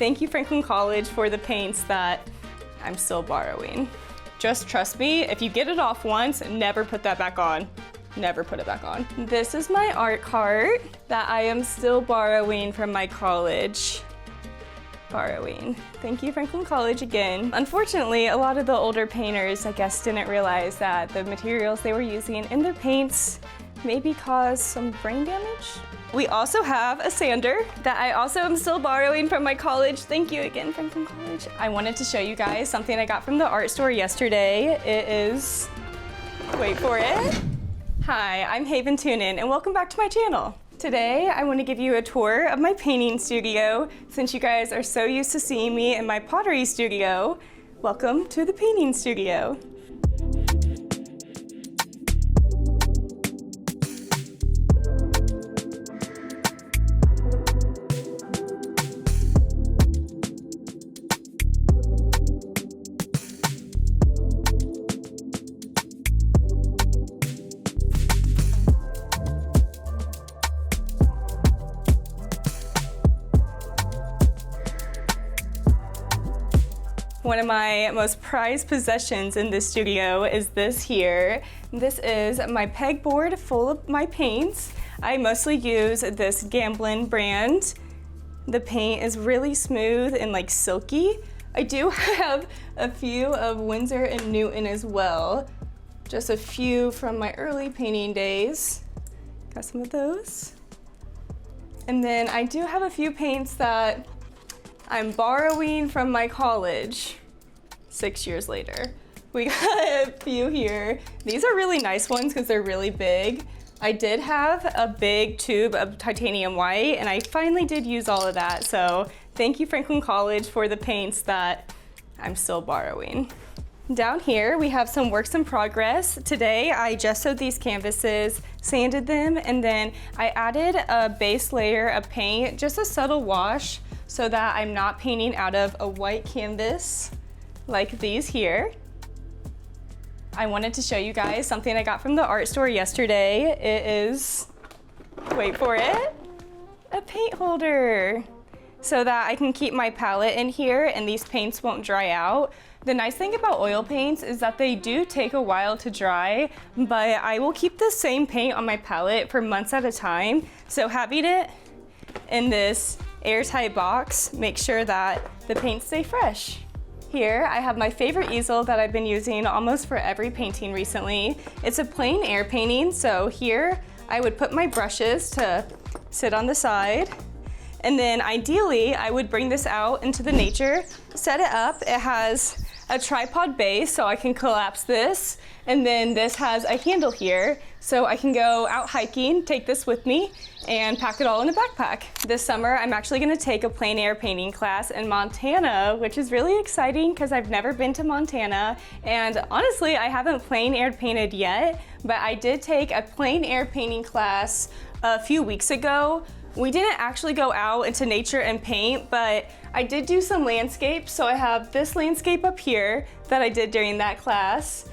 Thank you, Franklin College, for the paints that I'm still borrowing. Just trust me, if you get it off once, never put that back on. Never put it back on. This is my art cart that I am still borrowing from my college. Thank you, Franklin College, again. Unfortunately, a lot of the older painters, I guess, didn't realize that the materials they were using in their paints maybe cause some brain damage. We also have a sander that I also am still borrowing from my college. Thank you again, Franklin College. I wanted to show you guys something I got from the art store yesterday. It is, wait for it. Hi, I'm Haven Tunin, and welcome back to my channel. Today, I want to give you a tour of my painting studio. Since you guys are so used to seeing me in my pottery studio, welcome to the painting studio. One of my most prized possessions in this studio is this here. This is my pegboard full of my paints. I mostly use this Gamblin brand. The paint is really smooth and like silky. I do have a few of Winsor and Newton as well. Just a few from my early painting days. Got some of those. And then I do have a few paints that I'm borrowing from my college 6 years later. We got a few here. These are really nice ones because they're really big. I did have a big tube of titanium white and I finally did use all of that. So thank you, Franklin College, for the paints that I'm still borrowing. Down here, we have some works in progress. Today, I gessoed these canvases, sanded them, and then I added a base layer of paint, just a subtle wash, so that I'm not painting out of a white canvas like these here. I wanted to show you guys something I got from the art store yesterday. It is, wait for it, a paint holder, so that I can keep my palette in here and these paints won't dry out. The nice thing about oil paints is that they do take a while to dry, but I will keep the same paint on my palette for months at a time. So having it in this airtight box makes sure that the paints stay fresh. Here I have my favorite easel that I've been using almost for every painting recently. It's a plein air painting, so here I would put my brushes to sit on the side. And then ideally, I would bring this out into the nature, set it up. It has a tripod base, so I can collapse this. And then this has a handle here, so I can go out hiking, take this with me, and pack it all in a backpack. This summer, I'm actually gonna take a plein air painting class in Montana, which is really exciting because I've never been to Montana. And honestly, I haven't plein air painted yet, but I did take a plein air painting class a few weeks ago. We didn't actually go out into nature and paint, but I did do some landscapes. So I have this landscape up here that I did during that class.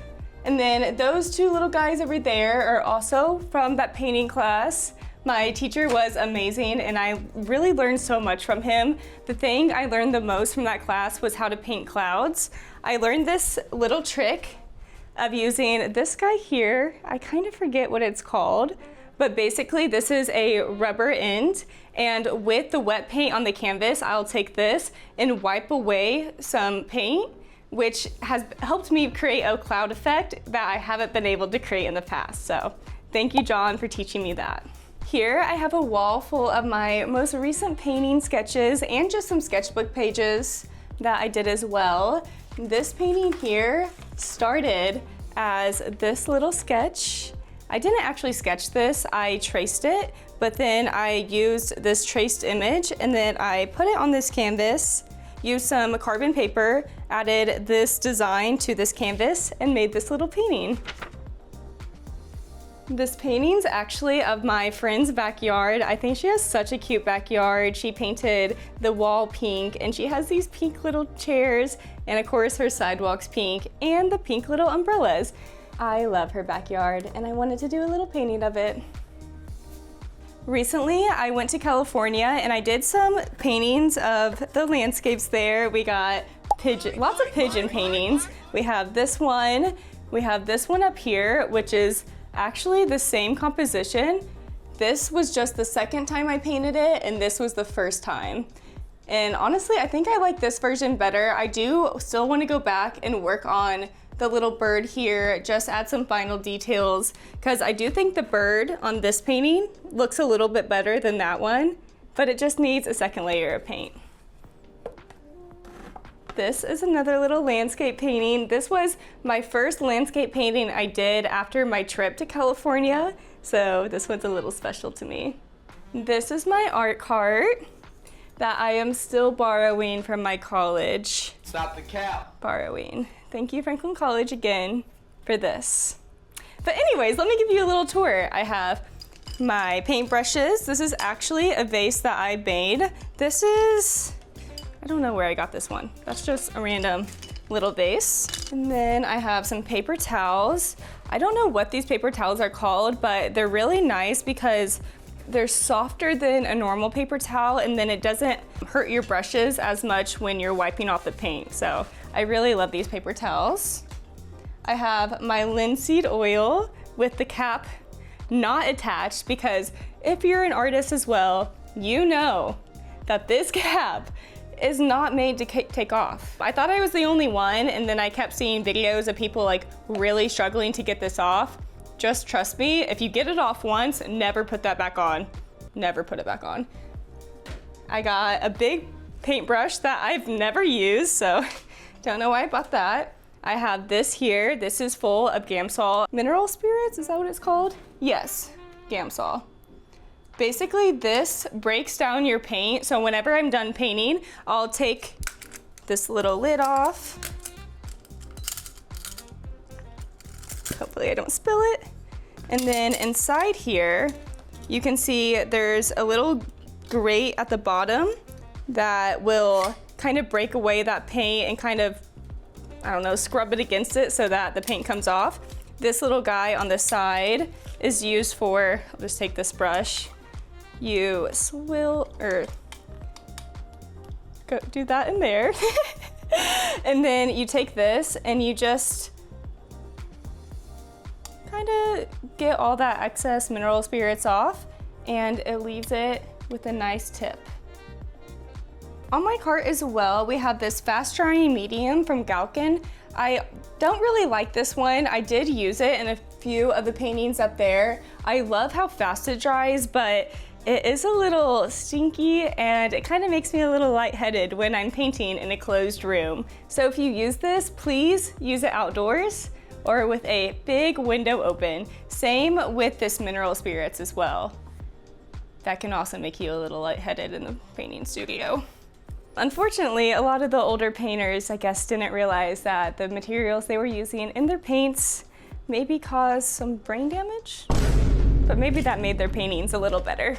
And then those two little guys over there are also from that painting class. My teacher was amazing and I really learned so much from him. The thing I learned the most from that class was how to paint clouds. I learned this little trick of using this guy here. I kind of forget what it's called. But basically this is a rubber end, and with the wet paint on the canvas, I'll take this and wipe away some paint, which has helped me create a cloud effect that I haven't been able to create in the past. So thank you, John, for teaching me that. Here I have a wall full of my most recent painting sketches and just some sketchbook pages that I did as well. This painting here started as this little sketch. I didn't actually sketch this, I traced it, but then I used this traced image and then I put it on this canvas, used some carbon paper, added this design to this canvas, and made this little painting. This painting's actually of my friend's backyard. I think she has such a cute backyard. She painted the wall pink and she has these pink little chairs and of course her sidewalk's pink and the pink little umbrellas. I love her backyard and I wanted to do a little painting of it. Recently, I went to California and I did some paintings of the landscapes there. We got lots of pigeon paintings. We have this one. We have this one up here, which is actually the same composition. This was just the second time I painted it, and this was the first time. And honestly, I think I like this version better. I do still want to go back and work on the little bird here, just add some final details, because I do think the bird on this painting looks a little bit better than that one, but it just needs a second layer of paint. This is another little landscape painting. This was my first landscape painting I did after my trip to California, so this one's a little special to me. This is my art cart that I am still borrowing from my college. Stop the cap. Borrowing. Thank you, Franklin College, again for this. But anyways, let me give you a little tour. I have my paintbrushes. This is actually a vase that I made. This is, I don't know where I got this one. That's just a random little vase. And then I have some paper towels. I don't know what these paper towels are called, but they're really nice because they're softer than a normal paper towel, and then it doesn't hurt your brushes as much when you're wiping off the paint. So I really love these paper towels. I have my linseed oil with the cap not attached, because if you're an artist as well, you know that this cap is not made to take off. I thought I was the only one, and then I kept seeing videos of people like really struggling to get this off. Just trust me, if you get it off once, never put that back on. Never put it back on. I got a big paintbrush that I've never used, so don't know why I bought that. I have this here. This is full of Gamsol mineral spirits, is that what it's called? Yes, Gamsol. Basically, this breaks down your paint, so whenever I'm done painting, I'll take this little lid off. Hopefully I don't spill it. And then inside here, you can see there's a little grate at the bottom that will kind of break away that paint and kind of, I don't know, scrub it against it so that the paint comes off. This little guy on the side is used for, I'll just take this brush, you swill, or go do that in there. And then you take this and you just kind of get all that excess mineral spirits off, and it leaves it with a nice tip. On my cart as well, we have this fast drying medium from Gamblin. I don't really like this one. I did use it in a few of the paintings up there. I love how fast it dries, but it is a little stinky and it kind of makes me a little lightheaded when I'm painting in a closed room. So if you use this, please use it outdoors or with a big window open. Same with this mineral spirits as well. That can also make you a little lightheaded in the painting studio. Unfortunately, a lot of the older painters, I guess, didn't realize that the materials they were using in their paints maybe caused some brain damage, but maybe that made their paintings a little better.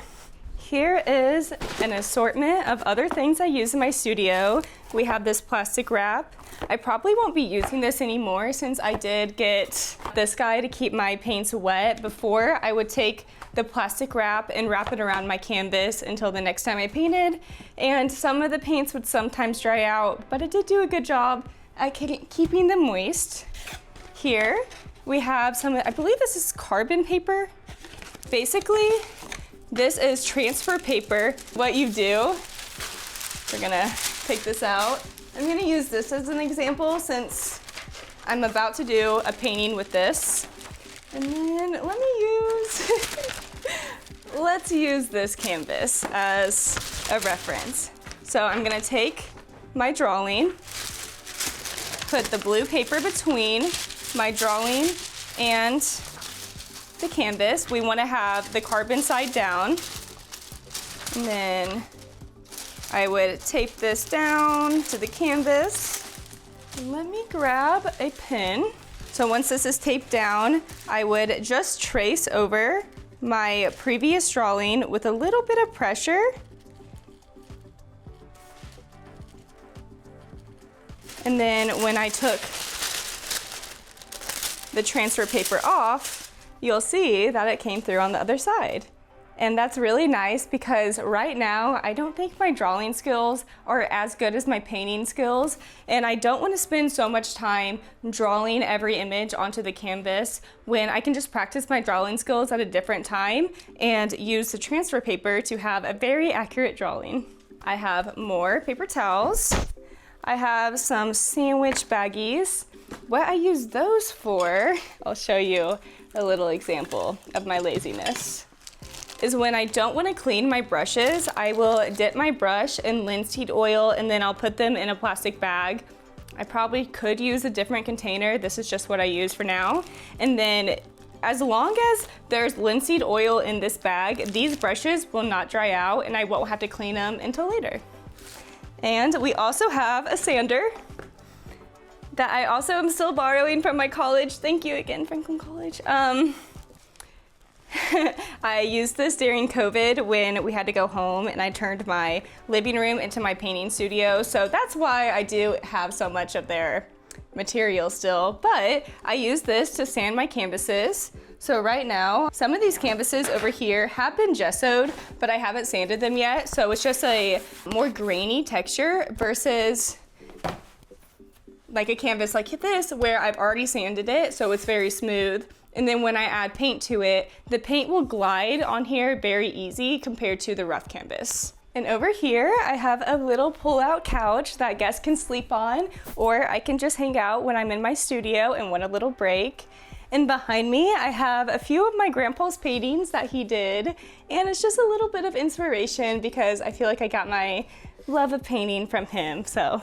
Here is an assortment of other things I use in my studio. We have this plastic wrap. I probably won't be using this anymore since I did get this guy to keep my paints wet. Before, I would take the plastic wrap and wrap it around my canvas until the next time I painted. And some of the paints would sometimes dry out, but it did do a good job at keeping them moist. Here we have some, I believe this is carbon paper. Basically, this is transfer paper. What you do, we're gonna take this out. I'm gonna use this as an example since I'm about to do a painting with this. And then let's use this canvas as a reference. So I'm gonna take my drawing, put the blue paper between my drawing and the canvas. We wanna have the carbon side down. And then I would tape this down to the canvas. Let me grab a pen. So once this is taped down, I would just trace over my previous drawing with a little bit of pressure. And then when I took the transfer paper off, you'll see that it came through on the other side. And that's really nice because right now I don't think my drawing skills are as good as my painting skills, and I don't want to spend so much time drawing every image onto the canvas when I can just practice my drawing skills at a different time and use the transfer paper to have a very accurate drawing. I have more paper towels. I have some sandwich baggies. What I use those for, I'll show you a little example of my laziness, is when I don't want to clean my brushes, I will dip my brush in linseed oil and then I'll put them in a plastic bag. I probably could use a different container. This is just what I use for now. And then as long as there's linseed oil in this bag, these brushes will not dry out and I won't have to clean them until later. And we also have a sander that I also am still borrowing from my college. Thank you again, Franklin College. I used this during COVID when we had to go home and I turned my living room into my painting studio. So that's why I do have so much of their material still, but I use this to sand my canvases. So right now, some of these canvases over here have been gessoed, but I haven't sanded them yet. So it's just a more grainy texture versus like a canvas like this where I've already sanded it, so it's very smooth. And then when I add paint to it, the paint will glide on here very easy compared to the rough canvas. And over here, I have a little pull-out couch that guests can sleep on, or I can just hang out when I'm in my studio and want a little break. And behind me, I have a few of my grandpa's paintings that he did, and it's just a little bit of inspiration because I feel like I got my love of painting from him. So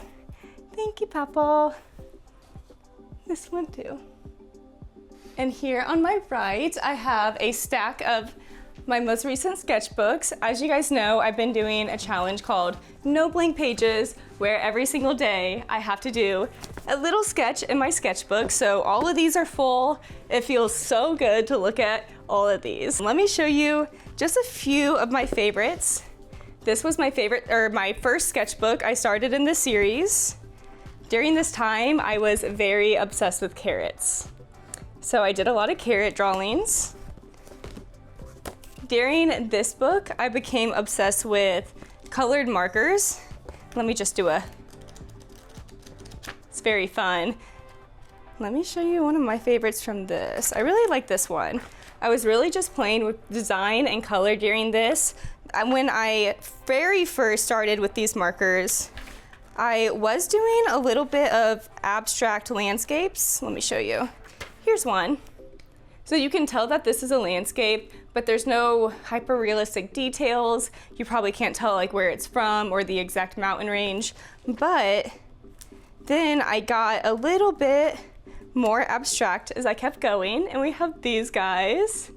thank you, Papa. This one too. And here on my right, I have a stack of my most recent sketchbooks. As you guys know, I've been doing a challenge called No Blank Pages, where every single day I have to do a little sketch in my sketchbook. So all of these are full. It feels so good to look at all of these. Let me show you just a few of my favorites. This was my favorite, or my first sketchbook I started in this series. During this time, I was very obsessed with carrots. So I did a lot of carrot drawings. During this book, I became obsessed with colored markers. Let me just do it's very fun. Let me show you one of my favorites from this. I really like this one. I was really just playing with design and color during this. When I very first started with these markers, I was doing a little bit of abstract landscapes. Let me show you. Here's one. So you can tell that this is a landscape, but there's no hyper-realistic details. You probably can't tell like where it's from or the exact mountain range. But then I got a little bit more abstract as I kept going, and we have these guys.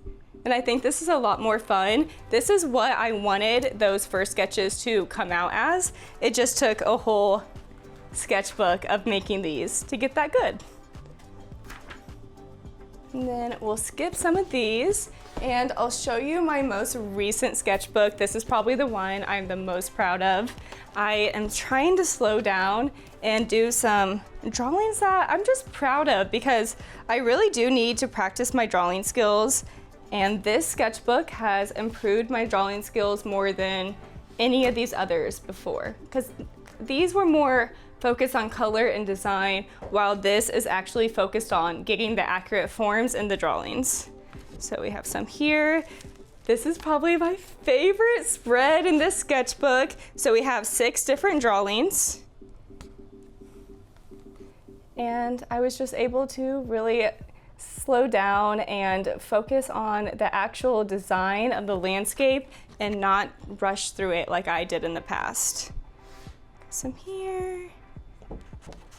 And I think this is a lot more fun. This is what I wanted those first sketches to come out as. It just took a whole sketchbook of making these to get that good. And then we'll skip some of these and I'll show you my most recent sketchbook. This is probably the one I'm the most proud of. I am trying to slow down and do some drawings that I'm just proud of because I really do need to practice my drawing skills. And this sketchbook has improved my drawing skills more than any of these others before, because these were more focused on color and design, while this is actually focused on getting the accurate forms in the drawings. So we have some here. This is probably my favorite spread in this sketchbook. So we have 6 different drawings. And I was just able to really slow down and focus on the actual design of the landscape and not rush through it like I did in the past. Some here.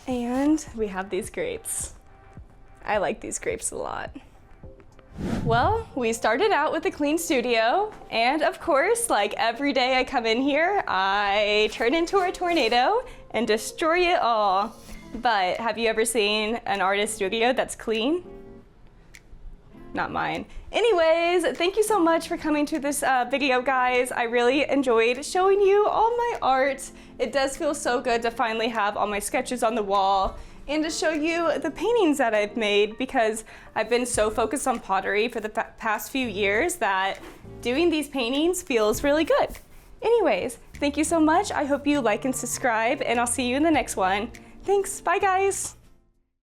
And we have these grapes. I like these grapes a lot. Well, we started out with a clean studio, and of course, like every day I come in here, I turn into a tornado and destroy it all. But have you ever seen an artist studio that's clean? Not mine. Anyways, thank you so much for coming to this video, guys. I really enjoyed showing you all my art. It does feel so good to finally have all my sketches on the wall and to show you the paintings that I've made, because I've been so focused on pottery for the past few years that doing these paintings feels really good. Anyways, thank you so much. I hope you like and subscribe, and I'll see you in the next one. Thanks, bye guys.